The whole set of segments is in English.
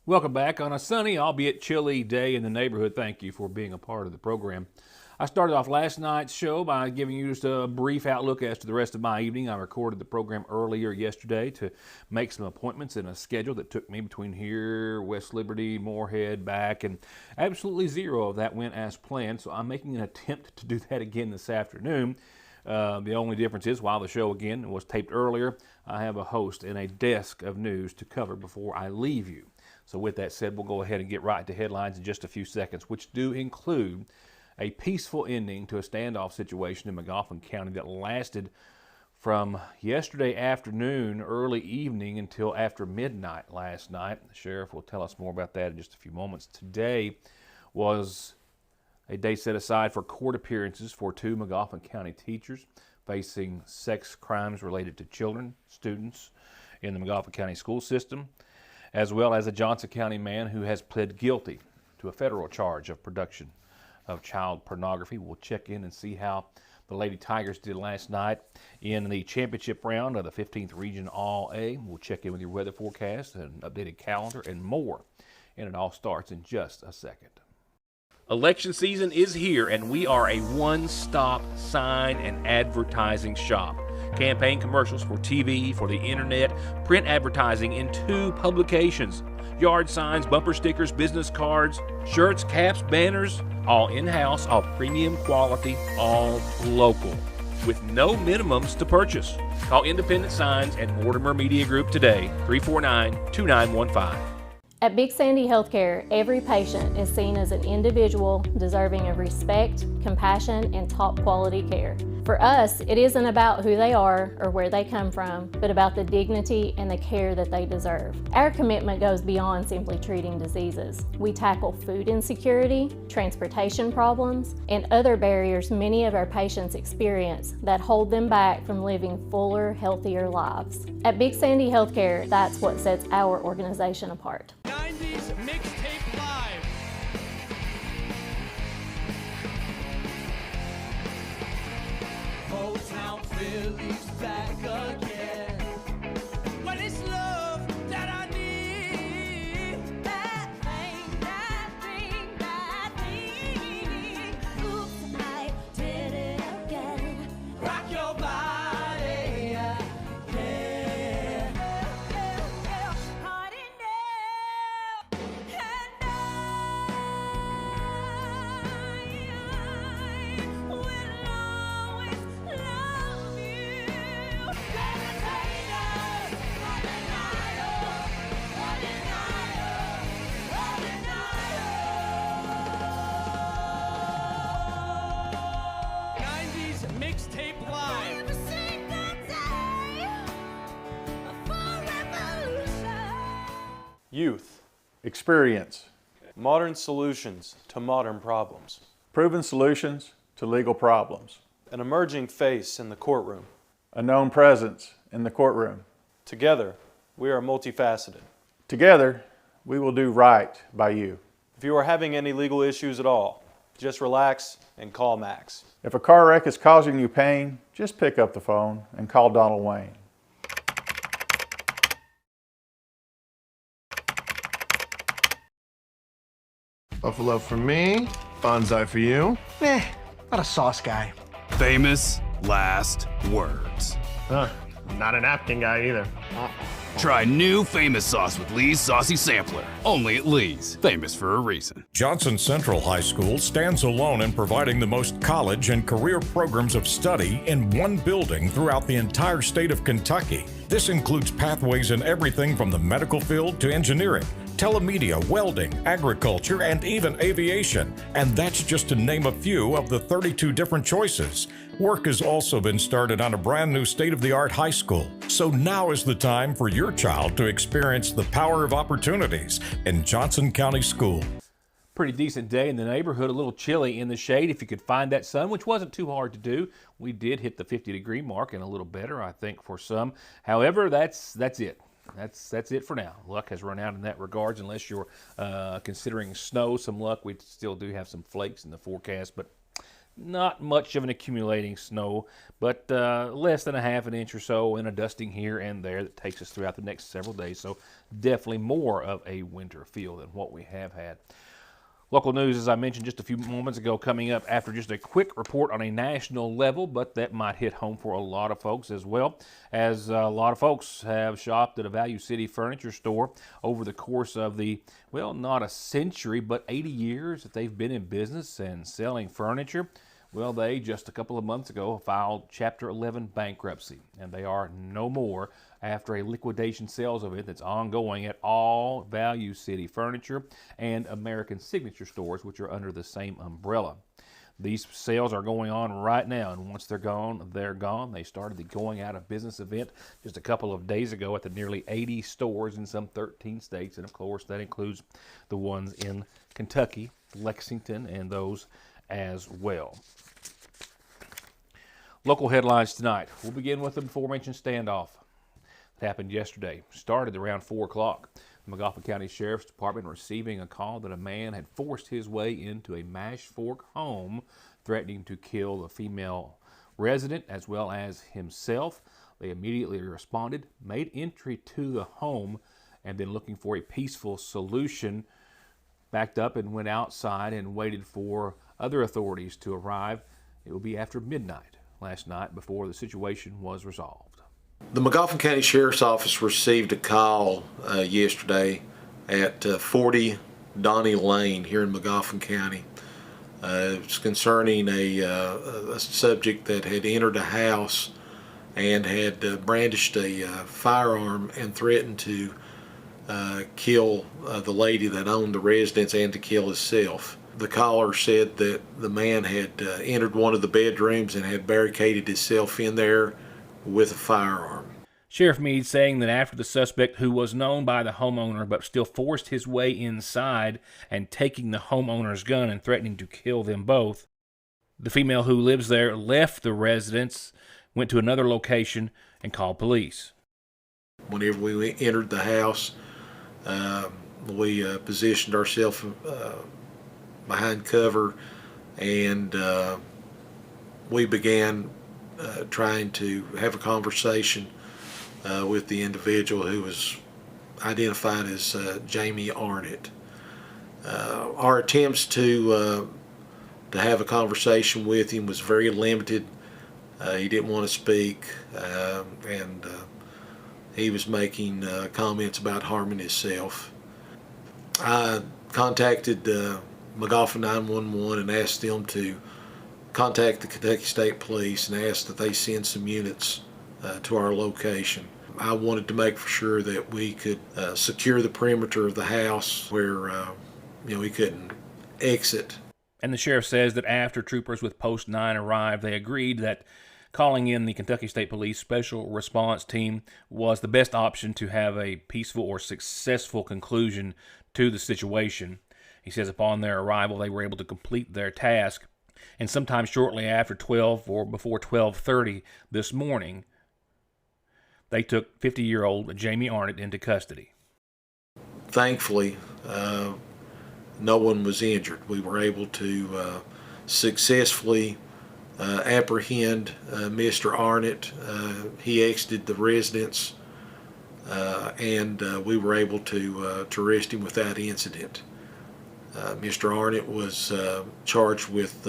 Welcome back on a sunny, albeit chilly day in the neighborhood. Thank you for being a part of the program. I started off last night's show by giving you just a brief outlook as to the rest of my evening. I recorded the program earlier yesterday to make some appointments in a schedule that took me between here, West Liberty, Moorhead, back, and absolutely zero of that went as planned, so I'm making an attempt to do that again this afternoon. The only difference is, while the show again was taped earlier, I have a host and a desk of news to cover before I leave you. So with that said, we'll go ahead and get right to headlines in just a few seconds, which do include a peaceful ending to a standoff situation in McGoffin County that lasted from yesterday afternoon, early evening, until after midnight last night. The sheriff will tell us more about that in just a few moments. Today was a day set aside for court appearances for two McGoffin County teachers facing sex crimes related to children, students in the McGoffin County school system, as well as a Johnson County man who has pled guilty to a federal charge of production of child pornography. We'll check in and see how the Lady Tigers did last night in the championship round of the 15th Region All-A. We'll check in with your weather forecast, an updated calendar, and more. And it all starts in just a second. Election season is here, and we are a one-stop sign and advertising shop. Campaign commercials for TV, for the internet, print advertising in 2 publications, yard signs, bumper stickers, business cards, shirts, caps, banners, all in-house, all premium quality, all local, with no minimums to purchase. Call Independent Signs and Mortimer Media Group today, 349-2915. At Big Sandy Healthcare, every patient is seen as an individual deserving of respect, compassion, and top quality care. For us, it isn't about who they are or where they come from, but about the dignity and the care that they deserve. Our commitment goes beyond simply treating diseases. We tackle food insecurity, transportation problems, and other barriers many of our patients experience that hold them back from living fuller, healthier lives. At Big Sandy Healthcare, that's what sets our organization apart. 90s Mixtape Live. Motown Philly's back again. Well, it's love that I need. That thing. Oops, I did it again. Rock your body, yeah. Party now, and I will always love you. Mixtape Live. Every single day for revolution. Youth, experience, modern solutions to modern problems, Proven solutions to legal problems. an emerging face in the courtroom. A known presence in the courtroom. Together, we are multifaceted. Together, we will do right by you. If you are having any legal issues at all, just relax and call Max. If a car wreck is causing you pain, just pick up the phone and call Donald Wayne. Buffalo for me, bonsai for you. Not a sauce guy. Famous last words. Not a napkin guy either. Try new Famous Sauce with Lee's Saucy Sampler. Only at Lee's. Famous for a reason. Johnson Central High School stands alone in providing the most college and career programs of study in one building throughout the entire state of Kentucky. This includes pathways in everything from the medical field to engineering, telemedia, welding, agriculture, and even aviation. And that's just to name a few of the 32 different choices. Work has also been started on a brand new state-of-the-art high school. So now is the time for your child to experience the power of opportunities in Johnson County School. Pretty decent day in the neighborhood, a little chilly in the shade if you could find that sun, which wasn't too hard to do. We did hit the 50-degree mark and a little better, I think, for some. However, that's it. That's it for now. Luck has run out in that regards, unless you're considering snow. Some luck. We still do have some flakes in the forecast, but Not much of an accumulating snow, but less than a half an inch or so, and a dusting here and there that takes us throughout the next several days. So definitely more of a winter feel than what we have had. Local news, as I mentioned just a few moments ago, coming up after just a quick report on a national level, but that might hit home for a lot of folks as well, as a lot of folks have shopped at a Value City furniture store over the course of the, well, not a century, but 80 years that they've been in business and selling furniture. Well, they just a couple of months ago filed Chapter 11 bankruptcy, and they are no more after a liquidation sales event that's ongoing at all Value City Furniture and American Signature stores, which are under the same umbrella. These sales are going on right now, and once they're gone, they're gone. They started the going out of business event just a couple of days ago at the nearly 80 stores in some 13 states, and of course that includes the ones in Kentucky, Lexington, and those as well. Local headlines tonight. We'll begin with the before-mentioned standoff that happened yesterday. Started around 4 o'clock. The McGoffin County Sheriff's Department receiving a call that a man had forced his way into a Mash Fork home, threatening to kill a female resident as well as himself. They immediately responded, made entry to the home, and then looking for a peaceful solution, backed up and went outside and waited for other authorities to arrive. It will be after midnight last night before the situation was resolved. The McGoffin County Sheriff's Office received a call yesterday at 40 Donnie Lane here in McGoffin County. It's concerning a subject that had entered a house and had brandished a firearm and threatened to kill the lady that owned the residence and to kill himself. The caller said that the man had entered one of the bedrooms and had barricaded himself in there with a firearm. Sheriff Meade saying that after the suspect, who was known by the homeowner but still forced his way inside and taking the homeowner's gun and threatening to kill them both, the female who lives there left the residence, went to another location, and called police. Whenever we entered the house, we positioned ourselves behind cover, and we began trying to have a conversation with the individual who was identified as Jamie Arnett. Our attempts to have a conversation with him was very limited. He didn't want to speak, and he was making comments about harming himself. I contacted McGoffin 911 and asked them to contact the Kentucky State Police and asked that they send some units to our location. I wanted to make for sure that we could secure the perimeter of the house where we couldn't exit. And the sheriff says that after troopers with Post 9 arrived, they agreed that calling in the Kentucky State Police Special Response Team was the best option to have a peaceful or successful conclusion to the situation. He says upon their arrival, they were able to complete their task, and sometime shortly after 12 or before 12:30 this morning, they took 50-year-old Jamie Arnett into custody. Thankfully, no one was injured. We were able to successfully apprehend Mr. Arnett. He exited the residence, and we were able to arrest him without incident. Mr. Arnett was charged with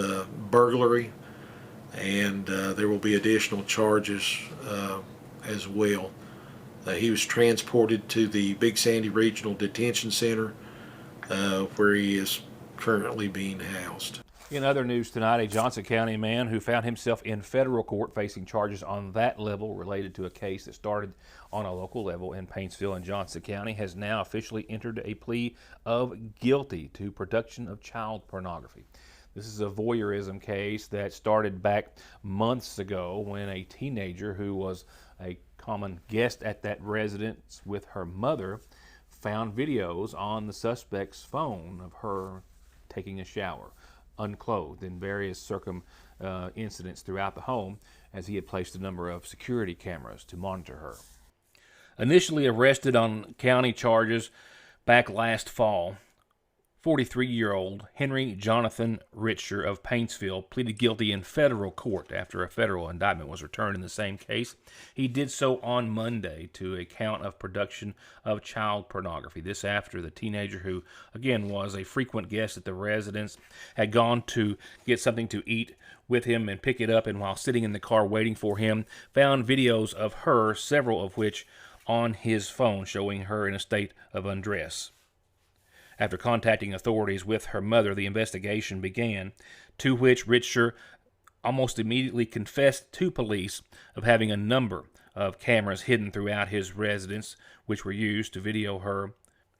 burglary, and there will be additional charges as well. He was transported to the Big Sandy Regional Detention Center, where he is currently being housed. In other news tonight, a Johnson County man who found himself in federal court facing charges on that level related to a case that started on a local level in Paintsville and Johnson County has now officially entered a plea of guilty to production of child pornography. This is a voyeurism case that started back months ago when a teenager who was a common guest at that residence with her mother found videos on the suspect's phone of her taking a shower, unclothed, in various incidents throughout the home, as he had placed a number of security cameras to monitor her. Initially arrested on county charges back last fall 43-year-old Henry Jonathan Richter of Paintsville pleaded guilty in federal court after a federal indictment was returned in the same case. He did so on Monday to a count of production of child pornography. This after the teenager, who again was a frequent guest at the residence, had gone to get something to eat with him and pick it up, and while sitting in the car waiting for him, found videos of her, several of which on his phone, showing her in a state of undress. After contacting authorities with her mother, the investigation began, to which Richter almost immediately confessed to police of having a number of cameras hidden throughout his residence, which were used to video her,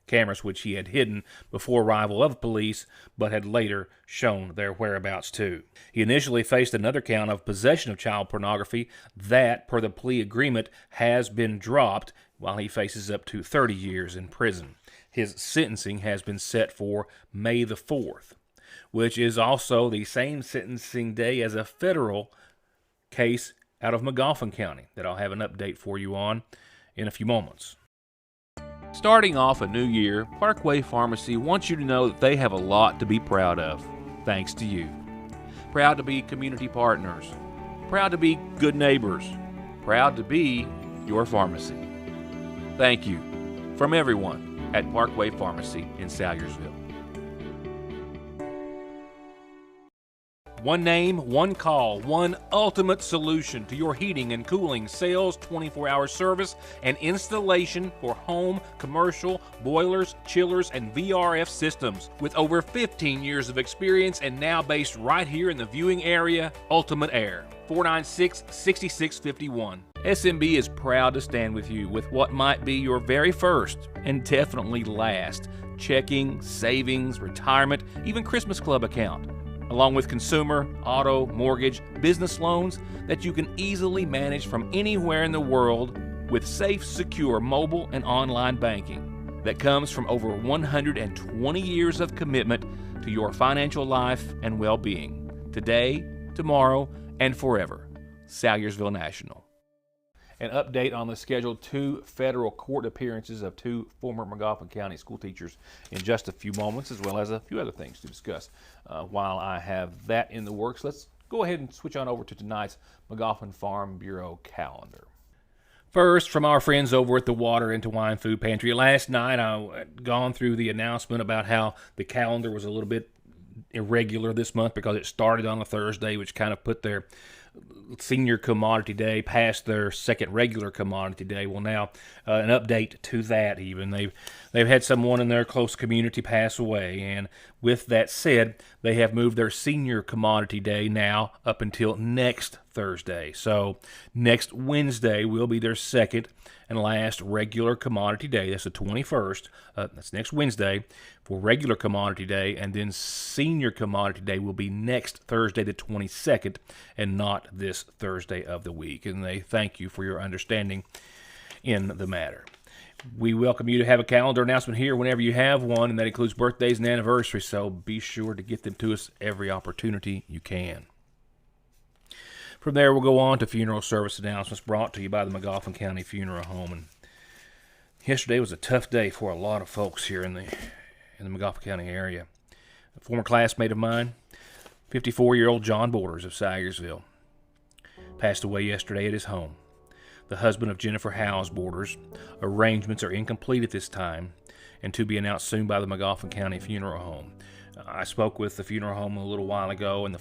cameras which he had hidden before arrival of police, but had later shown their whereabouts too. He initially faced another count of possession of child pornography that, per the plea agreement, has been dropped, while he faces up to 30 years in prison. His sentencing has been set for May the 4th, which is also the same sentencing day as a federal case out of Magoffin County that I'll have an update for you on in a few moments. Starting off a new year, Parkway Pharmacy wants you to know that they have a lot to be proud of, thanks to you. Proud to be community partners. Proud to be good neighbors. Proud to be your pharmacy. Thank you from everyone at Parkway Pharmacy in Salyersville. One name, one call, one ultimate solution to your heating and cooling, sales, 24-hour service, and installation for home, commercial, boilers, chillers, and VRF systems. With over 15 years of experience and now based right here in the viewing area, Ultimate Air, 496-6651. SMB is proud to stand with you with what might be your very first and definitely last checking, savings, retirement, even Christmas Club account, along with consumer, auto, mortgage, business loans that you can easily manage from anywhere in the world with safe, secure mobile and online banking that comes from over 120 years of commitment to your financial life and well-being, today, tomorrow, and forever. Salyersville National. An update on the scheduled 2 federal court appearances of 2 former Magoffin County school teachers in just a few moments, as well as a few other things to discuss. While I have that in the works, let's go ahead and switch on over to tonight's Magoffin Farm Bureau calendar. First, from our friends over at the Water into Wine Food Pantry. Last night I had gone through the announcement about how the calendar was a little bit irregular this month because it started on a Thursday, which kind of put their senior commodity day past their second regular commodity day. Well, now an update to that. Even they've had someone in their close community pass away, and with that said, they have moved their senior commodity day now up until next Thursday. So next Wednesday will be their second and last regular commodity day. That's the 21st. That's next Wednesday for regular commodity day, and then senior commodity day will be next Thursday, the 22nd, and not this Thursday of the week. And they thank you for your understanding in the matter. We welcome you to have a calendar announcement here whenever you have one, and that includes birthdays and anniversaries, so be sure to get them to us every opportunity you can. From there, we'll go on to funeral service announcements brought to you by the Magoffin County Funeral Home. And yesterday was a tough day for a lot of folks here in the Magoffin County area. A former classmate of mine, 54-year-old John Borders of Salyersville, passed away yesterday at his home. The husband of Jennifer Howes Borders. Arrangements are incomplete at this time and to be announced soon by the Magoffin County Funeral Home. I spoke with the funeral home a little while ago, and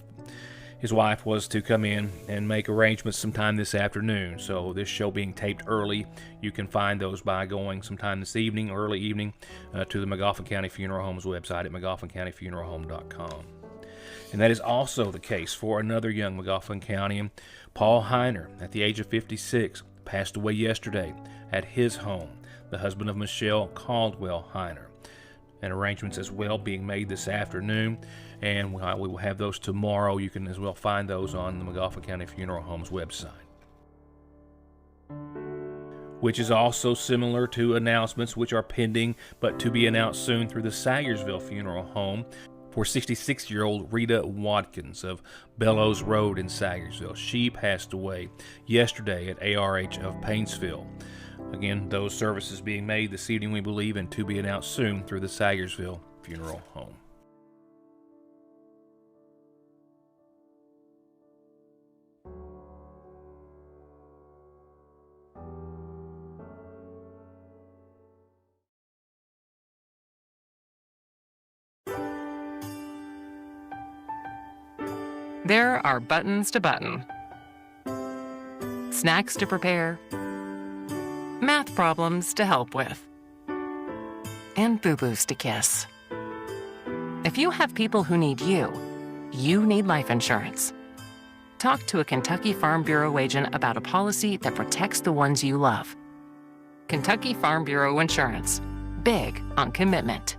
his wife was to come in and make arrangements sometime this afternoon. So this show being taped early, you can find those by going sometime this evening, early evening, to the Magoffin County Funeral Home's website at MagoffinCountyFuneralHome.com. And that is also the case for another young Magoffin County, Paul Heiner, at the age of 56, passed away yesterday at his home, the husband of Michelle Caldwell Heiner. And arrangements as well being made this afternoon, and we will have those tomorrow. You can as well find those on the Magoffin County Funeral Home's website, which is also similar to announcements which are pending but to be announced soon through the Salyersville Funeral Home for 66-year-old Rita Watkins of Bellows Road in Salyersville. She passed away yesterday at ARH of Paintsville. Again, those services being made this evening, we believe, and to be announced soon through the Salyersville Funeral Home. There are buttons to button, snacks to prepare, math problems to help with, and boo-boos to kiss. If you have people who need you, you need life insurance. Talk to a Kentucky Farm Bureau agent about a policy that protects the ones you love. Kentucky Farm Bureau Insurance. Big on commitment.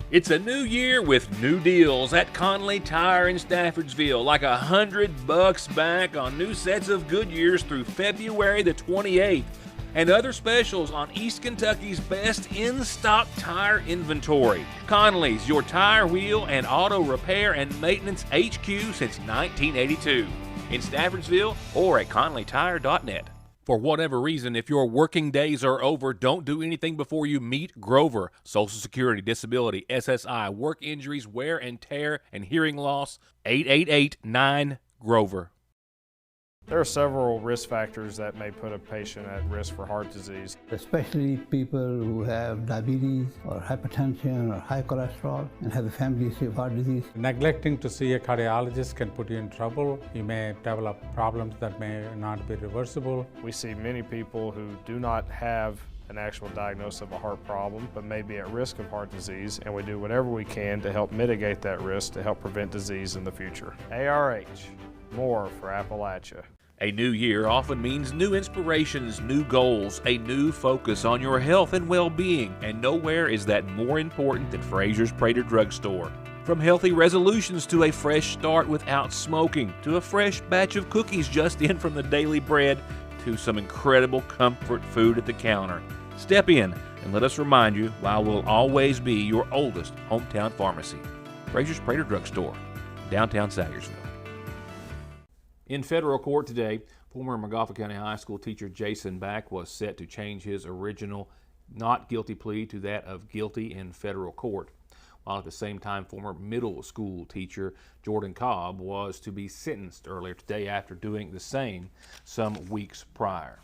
It's a new year with new deals at Conley Tire in Staffordsville, like $100 back on new sets of Goodyears through February the 28th, and other specials on East Kentucky's best in-stock tire inventory. Conley's, your tire, wheel, and auto repair and maintenance HQ since 1982. In Staffordsville or at conleytire.net. For whatever reason, if your working days are over, don't do anything before you meet Grover. Social Security, disability, SSI, work injuries, wear and tear, and hearing loss. 888-9-GROVER. There are several risk factors that may put a patient at risk for heart disease. Especially people who have diabetes or hypertension or high cholesterol and have a family history of heart disease. Neglecting to see a cardiologist can put you in trouble. You may develop problems that may not be reversible. We see many people who do not have an actual diagnosis of a heart problem, but may be at risk of heart disease, and we do whatever we can to help mitigate that risk to help prevent disease in the future. ARH, more for Appalachia. A new year often means new inspirations, new goals, a new focus on your health and well-being, and nowhere is that more important than Fraser's Prater Drugstore. From healthy resolutions to a fresh start without smoking, to a fresh batch of cookies just in from the daily bread, to some incredible comfort food at the counter. Step in and let us remind you why we'll always be your oldest hometown pharmacy. Fraser's Prater Drugstore, downtown Sayersville. In federal court today, former Montgomery County High School teacher Jason Back was set to change his original not guilty plea to that of guilty in federal court, while at the same time former middle school teacher Jordan Cobb was to be sentenced earlier today after doing the same some weeks prior.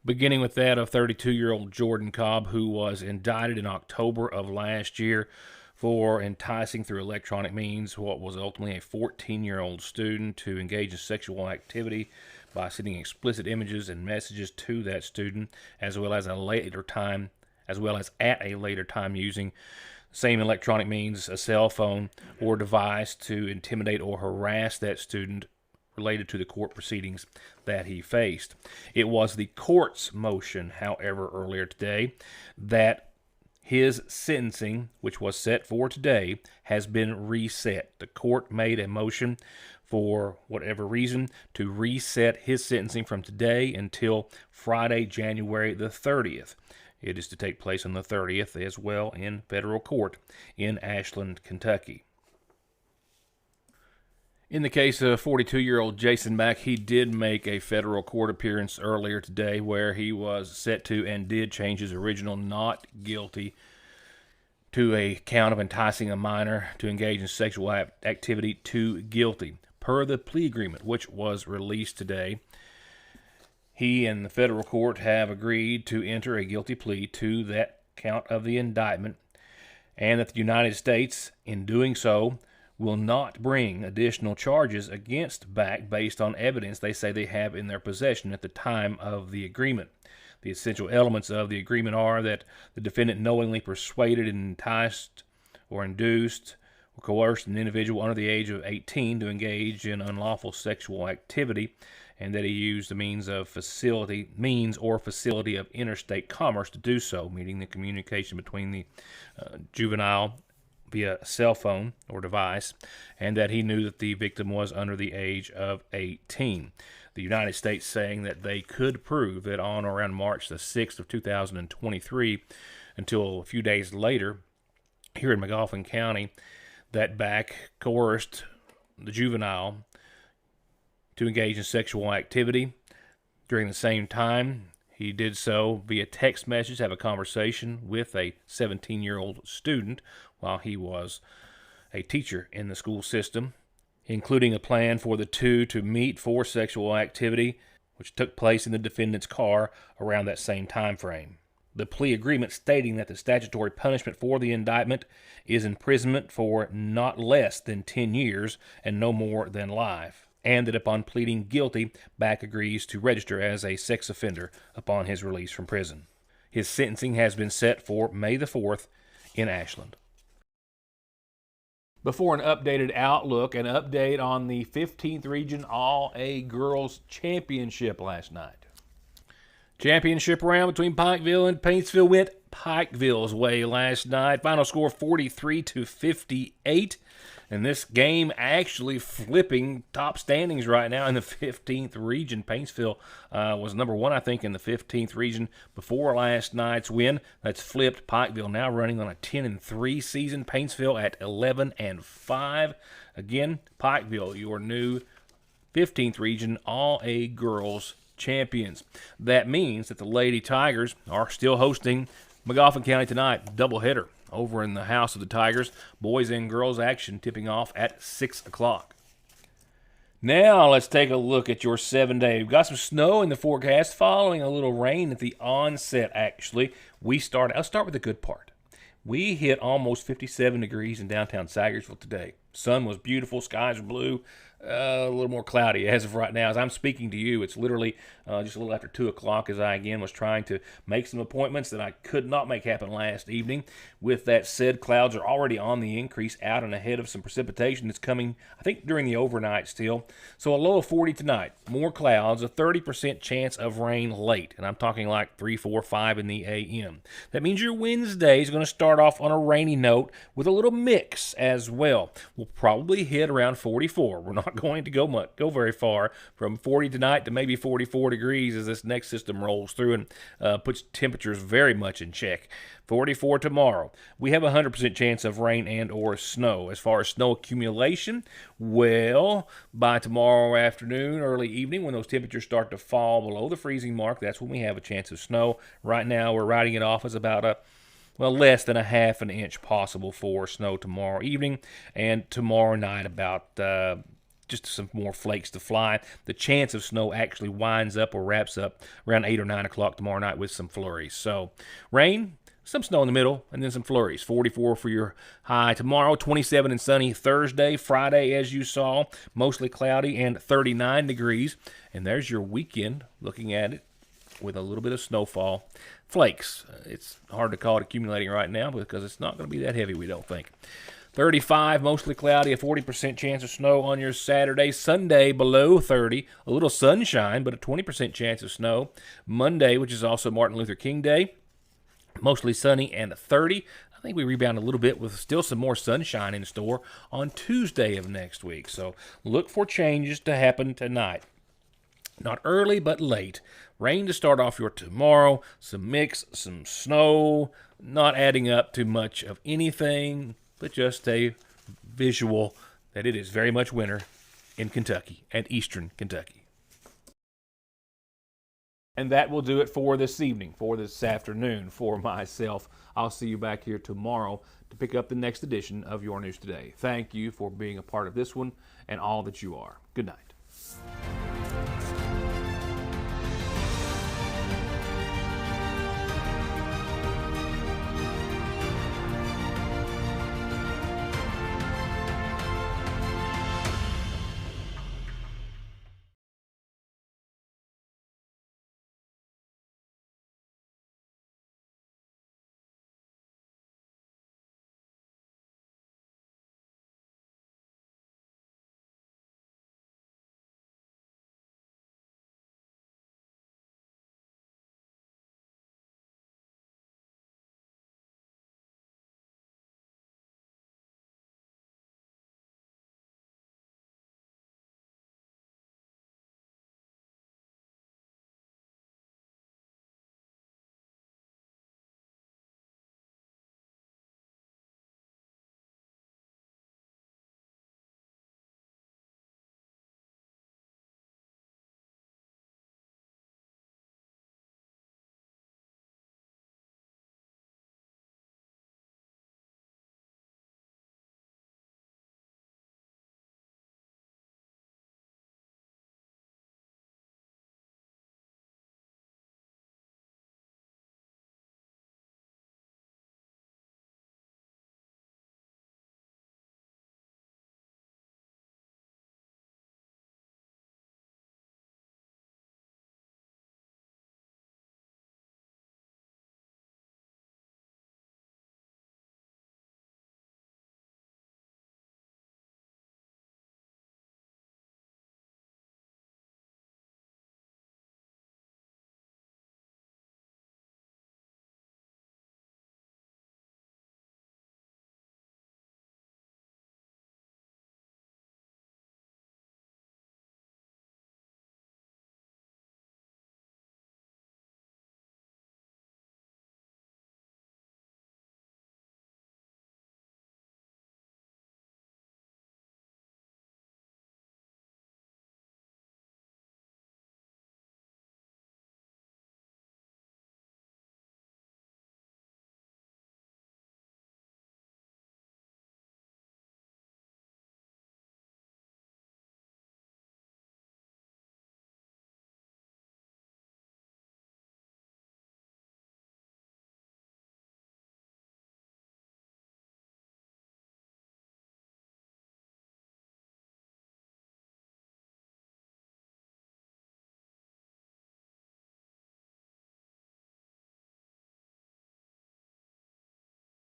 Beginning with that of 32-year-old Jordan Cobb, who was indicted in October of last year for enticing through electronic means what was ultimately a 14-year-old student to engage in sexual activity by sending explicit images and messages to that student, as well as at a later time using the same electronic means, a cell phone or device, to intimidate or harass that student related to the court proceedings that he faced. It was the court's motion, however, earlier today that his sentencing, which was set for today, has been reset. The court made a motion for whatever reason to reset his sentencing from today until Friday, January the 30th. It is to take place on the 30th as well in federal court in Ashland, Kentucky. In the case of 42-year-old Jason Back, he did make a federal court appearance earlier today where he was set to and did change his original not guilty to a count of enticing a minor to engage in sexual activity to guilty. Per the plea agreement, which was released today, he and the federal court have agreed to enter a guilty plea to that count of the indictment, and that the United States, in doing so, will not bring additional charges against Back based on evidence they say they have in their possession at the time of the agreement. The essential elements of the agreement are that the defendant knowingly persuaded, enticed, or induced or coerced an individual under the age of 18 to engage in unlawful sexual activity, and that he used the means or facility of interstate commerce to do so, meaning the communication between the juvenile via cell phone or device, and that he knew that the victim was under the age of 18. The United States saying that they could prove that on or around March the 6th of 2023, until a few days later, here in Montgomery County, that Back coerced the juvenile to engage in sexual activity. During the same time, He did so via text message, have a conversation with a 17-year-old student while he was a teacher in the school system, including a plan for the two to meet for sexual activity, which took place in the defendant's car around that same time frame. The plea agreement stating that the statutory punishment for the indictment is imprisonment for not less than 10 years and no more than life, and that upon pleading guilty, Back agrees to register as a sex offender upon his release from prison. His sentencing has been set for May the 4th in Ashland. Before an updated outlook, an update on the 15th Region All-A Girls Championship last night. Championship round between Pikeville and Paintsville went Pikeville's way last night. Final score 43-58. And this game actually flipping top standings right now in the 15th region. Paintsville was number one, I think, in the 15th region before last night's win. That's flipped. Pikeville now running on a 10-3 season. Paintsville at 11-5. Again, Pikeville, your new 15th region All-A Girls champions. That means that the Lady Tigers are still hosting McGoffin County tonight. Doubleheader over in the house of the Tigers. Boys and girls action tipping off at 6 o'clock. Now let's take a look at your 7-day. We've got some snow in the forecast following a little rain at the onset, actually. I'll start with the good part. We hit almost 57 degrees in downtown Sagersville today. Sun was beautiful, skies were blue. A little more cloudy as of right now. As I'm speaking to you, it's literally just a little after 2 o'clock as I again was trying to make some appointments that I could not make happen last evening. With that said, clouds are already on the increase out and ahead of some precipitation that's coming, I think, during the overnight still. So a low of 40 tonight. More clouds, a 30% chance of rain late. And I'm talking like 3, 4, 5 in the a.m. That means your Wednesday is going to start off on a rainy note with a little mix as well. We'll probably hit around 44. We're not going to go very far from 40 tonight to maybe 44 degrees as this next system rolls through and puts temperatures very much in check. 44 tomorrow. We have a 100% chance of rain and or snow. As far as snow accumulation, well, by tomorrow afternoon, early evening, when those temperatures start to fall below the freezing mark, that's when we have a chance of snow. Right now, we're writing it off as about less than a half an inch possible for snow tomorrow evening, and tomorrow night about just some more flakes to fly. The chance of snow actually winds up or wraps up around 8 or 9 o'clock tomorrow night with some flurries. So rain, some snow in the middle, and then some flurries. 44 for your high tomorrow, 27 and sunny Thursday. Friday, as you saw, mostly cloudy and 39 degrees. And there's your weekend, looking at it, with a little bit of snowfall. Flakes. It's hard to call it accumulating right now because it's not going to be that heavy, we don't think. 35, mostly cloudy, a 40% chance of snow on your Saturday. Sunday, below 30, a little sunshine, but a 20% chance of snow. Monday, which is also Martin Luther King Day, mostly sunny and 30. I think we rebound a little bit with still some more sunshine in store on Tuesday of next week. So look for changes to happen tonight. Not early, but late. Rain to start off your tomorrow. Some mix, some snow. Not adding up to much of anything, but just a visual that it is very much winter in Kentucky and eastern Kentucky. And that will do it for this evening, for this afternoon, for myself. I'll see you back here tomorrow to pick up the next edition of Your News Today. Thank you for being a part of this one and all that you are. Good night.